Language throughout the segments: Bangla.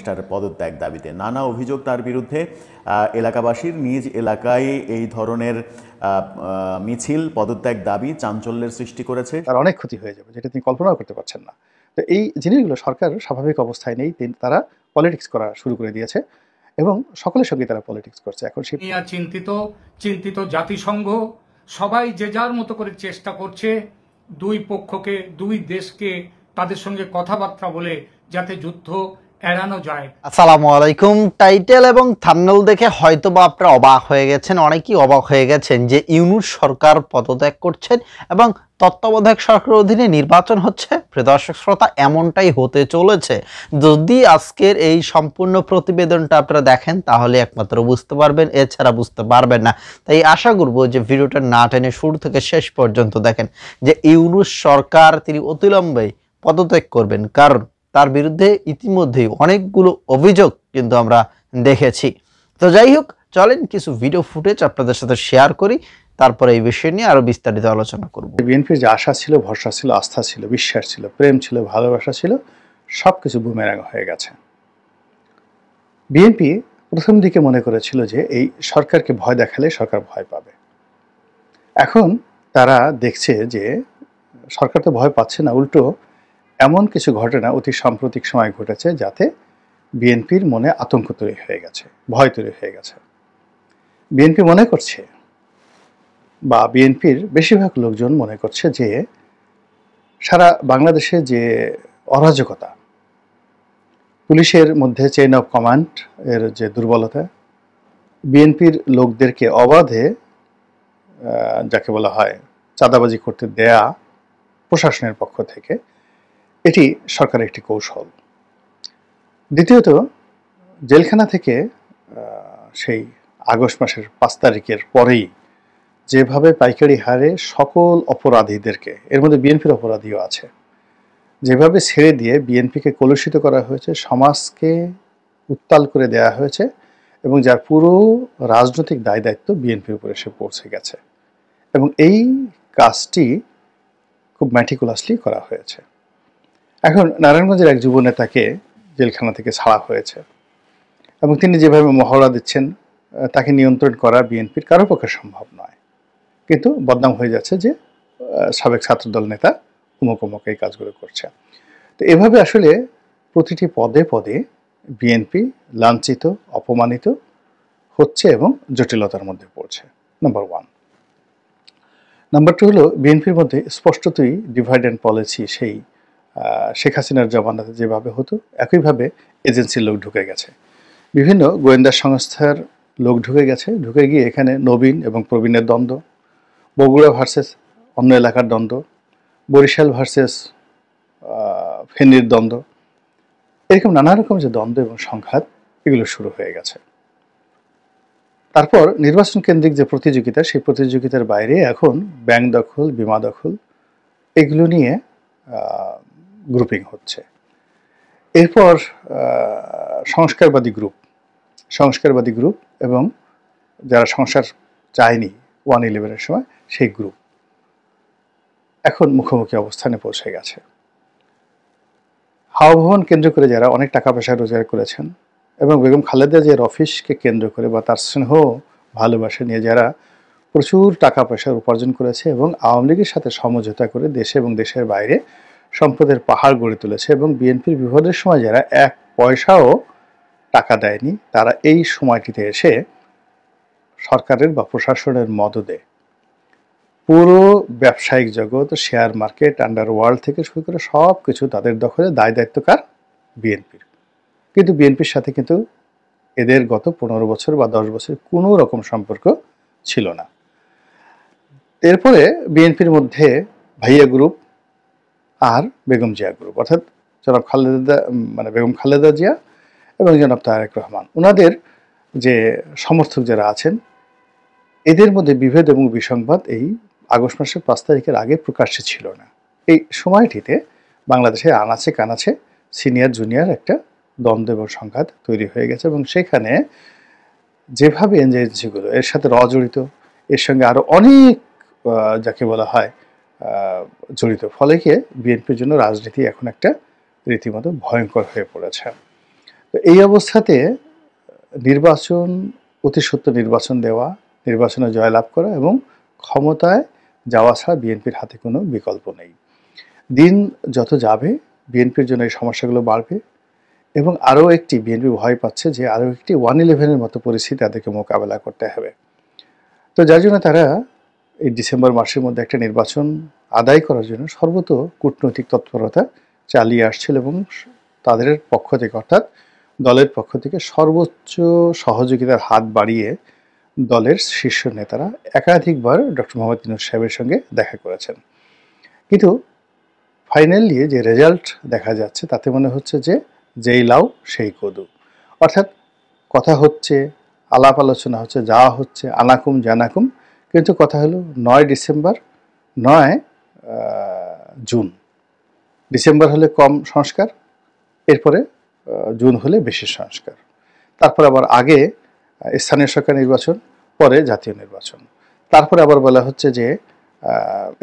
উপদেষ্টার পদত্যাগ দাবিতে। নানা অভিযোগ তার বিরুদ্ধে। এলাকাবাসীর নিজ এলাকায় এই ধরনের মিছিল, পদত্যাগ দাবি চাঞ্চল্যের সৃষ্টি করেছে। তার অনেক ক্ষতি হয়ে যাবে, যেটা তিনি কল্পনাও করতে পারছেন না। তো এই জিনিসগুলো সরকার স্বাভাবিক অবস্থায় নেই, তারা পলিটিক্স করা শুরু করে দিয়েছে এবং সকলের সঙ্গে তারা পলিটিক্স করছে। এখন সেই চিন্তিত জাতিসংঘ সবাই যে যার মতো করে চেষ্টা করছে দুই পক্ষকে, দুই দেশকে তাদের সঙ্গে কথাবার্তা বলে যাতে যুদ্ধ এড়ানো যায়। আসসালামু আলাইকুম। টাইটেল এবং থাম্বনেল দেখে হয়তোবা আপনারা অবাক হয়ে গেছেন, অনেকেই অবাক হয়ে গেছেন যে ইউনূস সরকার পদত্যাগ করছেন এবং তত্ত্বাবধায়ক সরকারের অধীনে নির্বাচন হচ্ছে। প্রিয় দর্শক শ্রোতা, এমনটাই হতে চলেছে। যদি আজকের এই সম্পূর্ণ প্রতিবেদনটা আপনারা দেখেন তাহলে একমাত্র বুঝতে পারবেন, এছাড়া বুঝতে পারবেন না। তাই আশা করব যে ভিডিওটা না টেনে শুরু থেকে শেষ পর্যন্ত দেখেন যে ইউনূস সরকার তিনি অতিলম্বে পদত্যাগ করবেন, কারণ তার বিরুদ্ধে ইতিমধ্যেই অনেকগুলো অভিযোগ কিন্তু আমরা দেখেছি। তো যাই হোক, চলেন কিছু ভিডিও ফুটেজ আপনাদের সাথে শেয়ার করি, তারপরে এই বিষয় নিয়ে আরো বিস্তারিত আলোচনা করব। বিএনপির যে আশা ছিল, ভরসা ছিল, আস্থা ছিল, বিশ্বাস ছিল, প্রেম ছিল, ভালোবাসা ছিল, সবকিছু বুমেরাং হয়ে গেছে। বিএনপি প্রথম দিকে মনে করেছিল যে এই সরকারকে ভয় দেখালে সরকার ভয় পাবে। এখন তারা দেখছে যে সরকার তো ভয় পাচ্ছে না, উল্টো এমন কিছু ঘটনা অতি সাম্প্রতিক সময় ঘটেছে যাতে বিএনপির মনে আতঙ্ক তৈরি হয়ে গেছে, ভয় তৈরি হয়ে গেছে। বিএনপি মনে করছে, বা বিএনপির বেশিরভাগ লোকজন মনে করছে যে সারা বাংলাদেশে যে অরাজকতা, পুলিশের মধ্যে চেইন অফ কমান্ড এর যে দুর্বলতা, বিএনপির লোকদেরকে অবাধে যাকে বলা হয় চাঁদাবাজি করতে দেয়া প্রশাসনের পক্ষ থেকে, এটি সরকারের একটি কৌশল। দ্বিতীয়ত, জেলখানা থেকে সেই আগস্ট মাসের 5 তারিখের পরেই যেভাবে পাইকারি হারে সকল অপরাধীদেরকে, এর মধ্যে বিএনপির অপরাধীও আছে, যেভাবে ছেড়ে দিয়ে বিএনপিকে কলুষিত করা হয়েছে, সমাজকে উত্তাল করে দেয়া হয়েছে এবং যার পুরো রাজনৈতিক দায় দায়িত্ব বিএনপির উপরে এসে পৌঁছে গেছে, এবং এই কাজটি খুব ম্যাটিকুলাসলি করা হয়েছে। এখন নারায়ণগঞ্জের এক যুব নেতাকে জেলখানা থেকে ছাড়া হয়েছে এবং তিনি যেভাবে মহড়া দিচ্ছেন তাকে নিয়ন্ত্রণ করা বিএনপির কারো পক্ষে সম্ভব নয়, কিন্তু বদনাম হয়ে যাচ্ছে যে সাবেক ছাত্রদল নেতা অমুক অমুক এই কাজগুলো করছে। তো এভাবে আসলে প্রতিটি পদে পদে বিএনপি লাঞ্ছিত, অপমানিত হচ্ছে এবং জটিলতার মধ্যে পড়ছে। নাম্বার 1। নাম্বার 2 হলো বিএনপির মধ্যে স্পষ্টতই ডিভাইড অ্যান্ড পলিসি সেই শেখ হাসিনার জমানাতে যেভাবে হতো একইভাবে এজেন্সির লোক ঢুকে গেছে, বিভিন্ন গোয়েন্দা সংস্থার লোক ঢুকে গেছে। ঢুকে গিয়ে এখানে নবীন এবং প্রবীণের দ্বন্দ্ব, বগুড়া ভার্সেস অন্য এলাকার দ্বন্দ্ব, বরিশাল ভার্সেস ফেনীর দ্বন্দ্ব, এরকম নানা রকম যে দ্বন্দ্ব এবং সংঘাত, এগুলো শুরু হয়ে গেছে। তারপর নির্বাচন কেন্দ্রিক যে প্রতিযোগিতা, সেই প্রতিযোগিতার বাইরে এখন ব্যাংক দখল, বিমা দখল, এগুলো নিয়ে গ্রুপিং হচ্ছে। এরপর সংস্কারবাদী গ্রুপ এবং যারা সংস্কার চায়নি 1/11-এর সময়, সেই গ্রুপ এখন মুখোমুখি অবস্থানে পৌঁছে গেছে। হাওয়া ভবন কেন্দ্র করে যারা অনেক টাকা পয়সা রোজগার করেছেন এবং বেগম খালেদা জিয়ার অফিসকে কেন্দ্র করে বা তার স্নেহ ভালোবাসা নিয়ে যারা প্রচুর টাকা পয়সার উপার্জন করেছে এবং আওয়ামী লীগের সাথে সমঝোতা করে দেশে এবং দেশের বাইরে সম্পদের পাহাড় গড়ে তুলেছে এবং বিএনপির বিপদের সময় যারা এক পয়সাও টাকা দেয়নি, তারা এই সময়টিতে এসে সরকারের বা প্রশাসনের মদদে পুরো ব্যবসায়িক জগৎ, শেয়ার মার্কেট, আন্ডারওয়ার্ল্ড থেকে শুরু করে সব কিছু তাদের দখলে, দায় দায়িত্বকার বিএনপির। কিন্তু বিএনপির সাথে কিন্তু এদের গত 15 বছর বা 10 বছর কোনো রকম সম্পর্ক ছিল না। এরপরে বিএনপির মধ্যে ভাইয়া গ্রুপ আর বেগম জিয়া গ্রুপ, অর্থাৎ বেগম খালেদা জিয়া এবং জনাব তারেক রহমান, ওনাদের যে সমর্থক যারা আছেন, এদের মধ্যে বিভেদ এবং বিসংবাদ এই আগস্ট মাসের 5 তারিখের আগে প্রকাশ্যে ছিল না। এই সময়টিতে বাংলাদেশে আনাচে কানাচে সিনিয়র জুনিয়র একটা দ্বন্দ্ব এবং সংঘাত তৈরি হয়ে গেছে এবং সেখানে যেভাবে এজেন্সিগুলো এর সাথে জড়িত, এর সঙ্গে আরও অনেক যাকে বলা হয় জড়িত, ফলে গিয়ে বিএনপির জন্য রাজনীতি এখন একটা রীতিমতো ভয়ঙ্কর হয়ে পড়েছে। তো এই অবস্থাতে নির্বাচন, অতি সত্ত্বর নির্বাচন দেওয়া, নির্বাচনে জয়লাভ করা এবং ক্ষমতায় যাওয়া ছাড়া বিএনপির হাতে কোনো বিকল্প নেই। দিন যত যাবে বিএনপির জন্য এই সমস্যাগুলো বাড়বে এবং আরও একটি বিএনপি ভয় পাচ্ছে যে আরও একটি 1/11-এর মতো পরিস্থিতি তাদেরকে মোকাবেলা করতে হবে। তো যার জন্য তারা এই ডিসেম্বর মাসের মধ্যে একটা নির্বাচন আদায় করার জন্য সর্বত কূটনৈতিক তৎপরতা চালিয়ে আসছিল এবং তাদের পক্ষ থেকে, অর্থাৎ দলের পক্ষ থেকে সর্বোচ্চ সহযোগিতার হাত বাড়িয়ে দলের শীর্ষ নেতারা একাধিকবার ডক্টর মোহাম্মদ ইউনূস সাহেবের সঙ্গে দেখা করেছেন। কিন্তু ফাইনালি যে রেজাল্ট দেখা যাচ্ছে তাতে মনে হচ্ছে যে যেই লাউ সেই কদু, অর্থাৎ কথা হচ্ছে, আলাপ আলোচনা হচ্ছে, যাওয়া হচ্ছে, আনাকুম জানাকুম, কিন্তু কথা হলো 9 ডিসেম্বর 9 জুন। ডিসেম্বর হলে কম সংস্কার, এরপরে জুন হলে বেশি সংস্কার, তারপর আবার আগে স্থানীয় সরকার নির্বাচন, পরে জাতীয় নির্বাচন, তারপরে আবার বলা হচ্ছে যে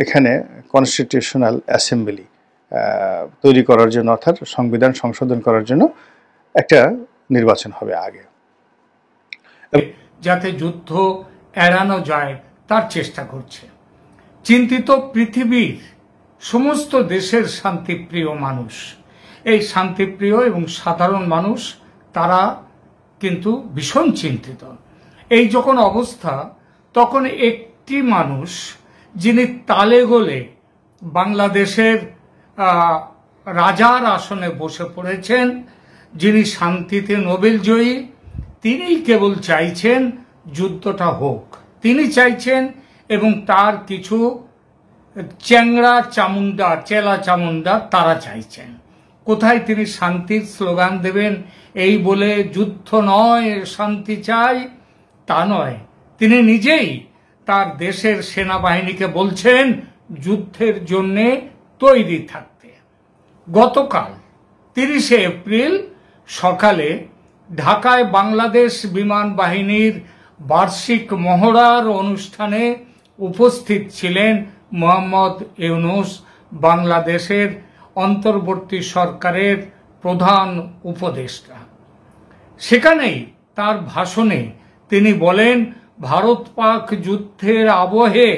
এখানে কনস্টিটিউশনাল অ্যাসেম্বলি তৈরি করার জন্য, অর্থাৎ সংবিধান সংশোধন করার জন্য একটা নির্বাচন হবে আগে, যাতে যুদ্ধ এড়ানো যায় তার চেষ্টা করছে। চিন্তিত পৃথিবীর সমস্ত দেশের শান্তিপ্রিয় মানুষ, এই শান্তিপ্রিয় এবং সাধারণ মানুষ তারা কিন্তু ভীষণ চিন্তিত। এই যখন অবস্থা, তখন একটি মানুষ যিনি তালে গোলে বাংলাদেশের রাজার আসনে বসে পড়েছেন, যিনি শান্তিতে নোবেল জয়ী, তিনি কেবল চাইছেন যুদ্ধটা হোক। তিনি চাইছেন এবং তার কিছু চ্যাংড়া চামুন্ডা, চেলা চামুন্ডা তারা চাইছেন। কোথায় তিনি শান্তির স্লোগান দেবেন এই বলে যুদ্ধ নয় শান্তি চাই, তা নয়, তিনি নিজেই তার দেশের সেনাবাহিনীকে বলছেন যুদ্ধের জন্য তৈরি থাকতে। গতকাল 30 এপ্রিল সকালে ঢাকায় বাংলাদেশ বিমান বাহিনীর বার্ষিক মহড়ার অনুষ্ঠানে উপস্থিত ছিলেন মোহাম্মদ ইউনূস, বাংলাদেশের অন্তর্বর্তী সরকারের প্রধান উপদেষ্টা। সেখানেই তার ভাষণে তিনি বলেন, ভারত পাক যুদ্ধের আবহে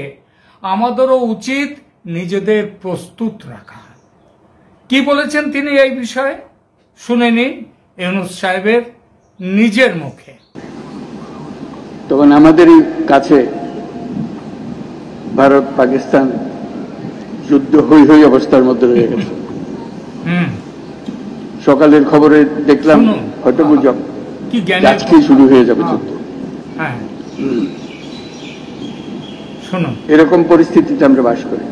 আমাদেরও উচিত নিজেদের প্রস্তুত রাখা। কি বলেছেন তিনি এই বিষয়ে শুনে নিন ইউনূস সাহেবের নিজের মুখে। তখন আমাদেরই কাছে ভারত পাকিস্তান যুদ্ধ হই হই অবস্থার মধ্যে রয়ে গেছে। সকালের খবরে দেখলাম হয়তো গুজব আজকে শুরু হয়ে যাবে যুদ্ধ। এরকম পরিস্থিতিতে আমরা বাস করি।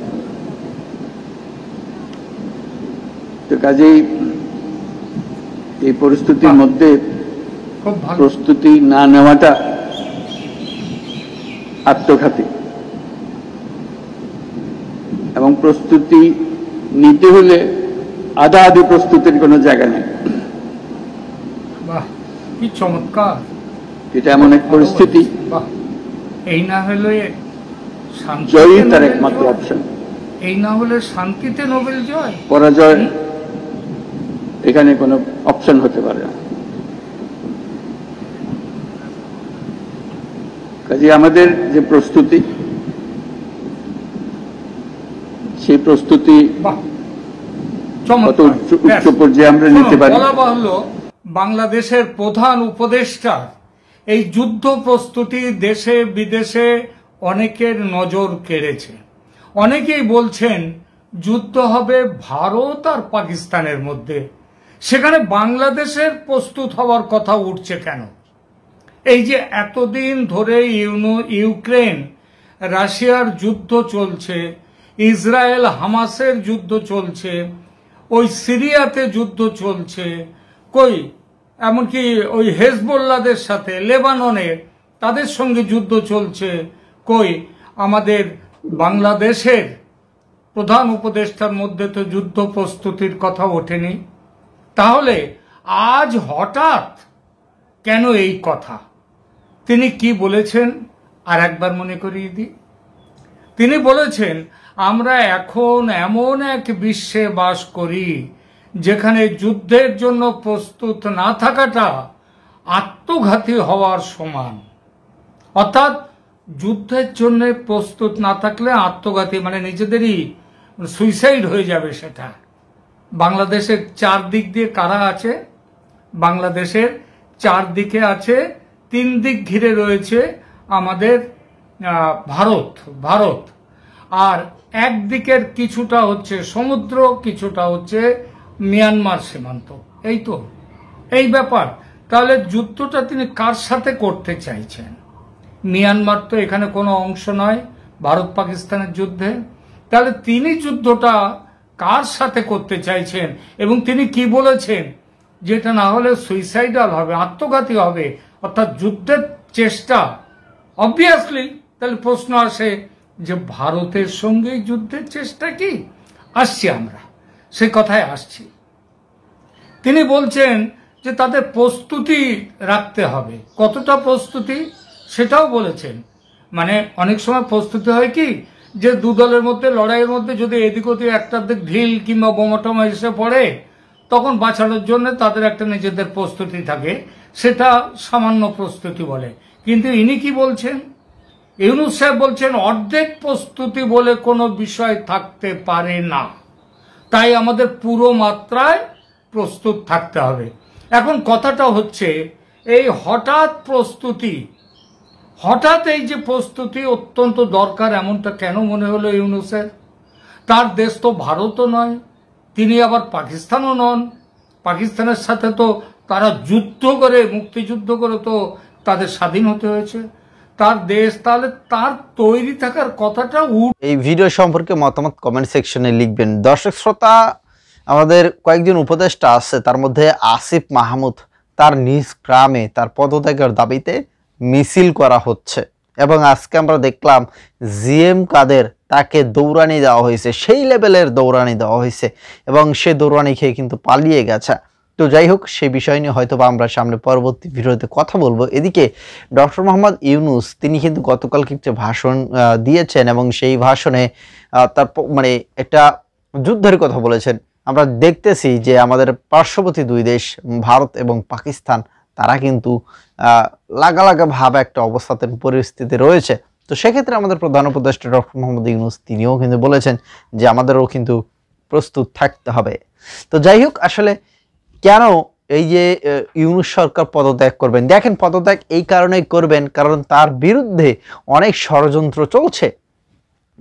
তো কাজেই এই পরিস্থিতির মধ্যে প্রস্তুতি না নেওয়াটা আত্মঘাতী, এবং প্রস্তুতি নিতে হলে আধা আধি প্রস্তুতির কোনো জায়গা নেই। কি চমৎকার! এটা এমন এক পরিস্থিতি, এই না হলে জয়ই তার একমাত্র অপশন। এই না হলে শান্তিতে নোবেল জয়, পরাজয় এখানে কোনো অপশন হতে পারে না। কাজে আমাদের যে প্রস্তুতি, সেই প্রস্তুতি কত উচ্চ পর্যায়ে আমরা নিতে পারি। বলা বাহুল্য, বাংলাদেশের প্রধান উপদেষ্টা এই যুদ্ধ প্রস্তুতি দেশে বিদেশে অনেকের নজর কেড়েছে। অনেকেই বলছেন যুদ্ধ হবে ভারত আর পাকিস্তানের মধ্যে, সেখানে বাংলাদেশের প্রস্তুত হওয়ার কথা উঠছে কেন? এই যে এতদিন ধরে ইউক্রেন রাশিয়ার যুদ্ধ চলছে, ইসরায়েল হামাসের যুদ্ধ চলছে, ওই সিরিয়াতে যুদ্ধ চলছে, কই এমনকি ওই হেজবোল্লাদের সাথে লেবাননের তাদের সঙ্গে যুদ্ধ চলছে, কই আমাদের বাংলাদেশের প্রধান উপদেষ্টার মধ্যে তো যুদ্ধ প্রস্তুতির কথা ওঠেনি। তাহলে আজ হঠাৎ কেন এই কথা? তিনি কি বলেছেন আর একবার মনে করিয়ে দিই। তিনি বলেছেন, আমরা এখন এমন এক বিশ্বে বাস করি যেখানে যুদ্ধের জন্য প্রস্তুত না থাকাটা আত্মঘাতী হওয়ার সমান। অর্থাৎ যুদ্ধের জন্য প্রস্তুত না থাকলে আত্মঘাতী মানে নিজেদেরই সুইসাইড হয়ে যাবে। সেটা বাংলাদেশের চারদিক দিয়ে কারা আছে? বাংলাদেশের চারদিকে আছে, 3 দিক ঘিরে রয়েছে আমাদের ভারত, আর একদিকের কিছুটা হচ্ছে সমুদ্র, কিছুটা হচ্ছে মিয়ানমার সীমান্ত। এই তো এই ব্যাপার। তাহলে যুদ্ধটা তিনি কার সাথে করতে চাইছেন? মিয়ানমার তো এখানে কোনো অংশ নয় ভারত পাকিস্তানের যুদ্ধে। তাহলে তিনি যুদ্ধটা কার সাথে করতে চাইছেন এবং তিনি কি বলেছেন? যেটা না হলে সুইসাইডাল হবে, আত্মঘাতী হবে, অর্থাৎ যুদ্ধের চেষ্টা। অবভিয়াসলি তাহলে প্রশ্ন আসে যে ভারতের সঙ্গে যুদ্ধের চেষ্টা কি? আসছি আমরা, সে কথায় আসছি। তিনি বলছেন যে তাদের প্রস্তুতি রাখতে হবে। কতটা প্রস্তুতি সেটাও বলেছেন। মানে অনেক সময় প্রস্তুতি হয় কি যে দু দলের মধ্যে লড়াইয়ের মধ্যে যদি এদিক ওদিক একটা দিক ঢিল কিংবা বোমাটোমা এসে পড়ে, তখন বাঁচানোর জন্য তাদের একটা নিজেদের প্রস্তুতি থাকে, সেটা সামান্য প্রস্তুতি বলে। কিন্তু ইনি কি বলছেন? ইউনূস সাহেব বলছেন অর্ধেক প্রস্তুতি বলে কোনো বিষয় থাকতে পারে না, তাই আমাদের পুরো মাত্রায় প্রস্তুত থাকতে হবে। এখন কথাটা হচ্ছে এই হঠাৎ প্রস্তুতি, হঠাৎ এই যে প্রস্তুতি অত্যন্ত দরকার, এমনটা কেন মনে হলো ইউনূসের? তার দেশ তো ভারতও নয়, তিনি আবার পাকিস্তানও নন। পাকিস্তানের সাথে তো তারা যুদ্ধ করে, মুক্তিযুদ্ধ করে তো তাদের স্বাধীন হতে হয়েছে, তার দেশ। তাহলে তার তৈরি থাকার কথাটা এই ভিডিও সম্পর্কে মতামত কমেন্ট সেকশনে লিখবেন। দর্শক শ্রোতা, আমাদের কয়েকজন উপদেষ্টা আছে, তার মধ্যে আসিফ মাহমুদ তার নিজ গ্রামে তার পদত্যাগের দাবিতে মিছিল করা হচ্ছে এবং আজকে আমরা দেখলাম জিএম কাদের তাকে দৌড়ানি দেওয়া হয়েছে, সেই লেভেলের দৌড়ানি দেওয়া হয়েছে এবং সে দৌড়ানি খেয়ে কিন্তু পালিয়ে গেছে। তো যাই হোক, সেই বিষয় নিয়ে হয়তো আমরা সামনে পরবর্তী ভিডিওতে কথা বলবো। এদিকে ডক্টর মোহাম্মদ ইউনূস তিনি কিন্তু গতকালকে একটা ভাষণ দিয়েছেন এবং সেই ভাষণে তার মানে একটা যুদ্ধের কথা বলেছেন। আমরা দেখতেছি যে আমাদের পার্শ্ববর্তী 2 দেশ ভারত এবং পাকিস্তান তারা কিন্তু লাগা ভাবে একটা অবস্থাতে পরিস্থিতি রয়েছে। তো সেক্ষেত্রে আমাদের প্রধান উপদেষ্টা ডক্টর মোহাম্মদ ইউনূস তিনিও কিন্তু বলেছেন যে আমাদেরও কিন্তু প্রস্তুত থাকতে হবে। তো যাই হোক, আসলে কেন এই যে ইউনূস সরকার পদত্যাগ করবেন? দেখেন, পদত্যাগ এই কারণেই করবেন কারণ তার বিরুদ্ধে অনেক ষড়যন্ত্র চলছে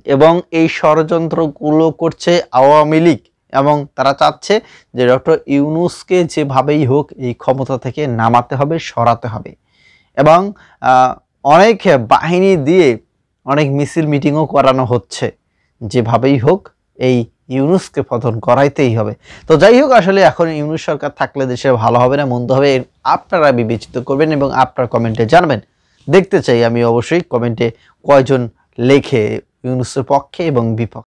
এবং এই ষড়যন্ত্রগুলো করছে আওয়ামী লীগ এবং তারা চাচ্ছে যে ডক্টর ইউনূসকে যেভাবেই হোক এই ক্ষমতা থেকে নামাতে হবে, সরাতে হবে এবং অনেক বাহিনী দিয়ে অনেক মিছিল মিটিংও করানো হচ্ছে, যেভাবেই হোক এই ইউনূসকে পতন করাইতেই হবে। তো যাই হোক, আসলে এখন ইউনূস সরকার থাকলে দেশে ভালো হবে না মন্দ হবে, আপনারা বিবেচিত করবেন এবং আপনারা কমেন্টে জানাবেন। দেখতে চাই আমি অবশ্যই কমেন্টে কয়জন লেখে ইউনূসের পক্ষে এবং বিপক্ষে।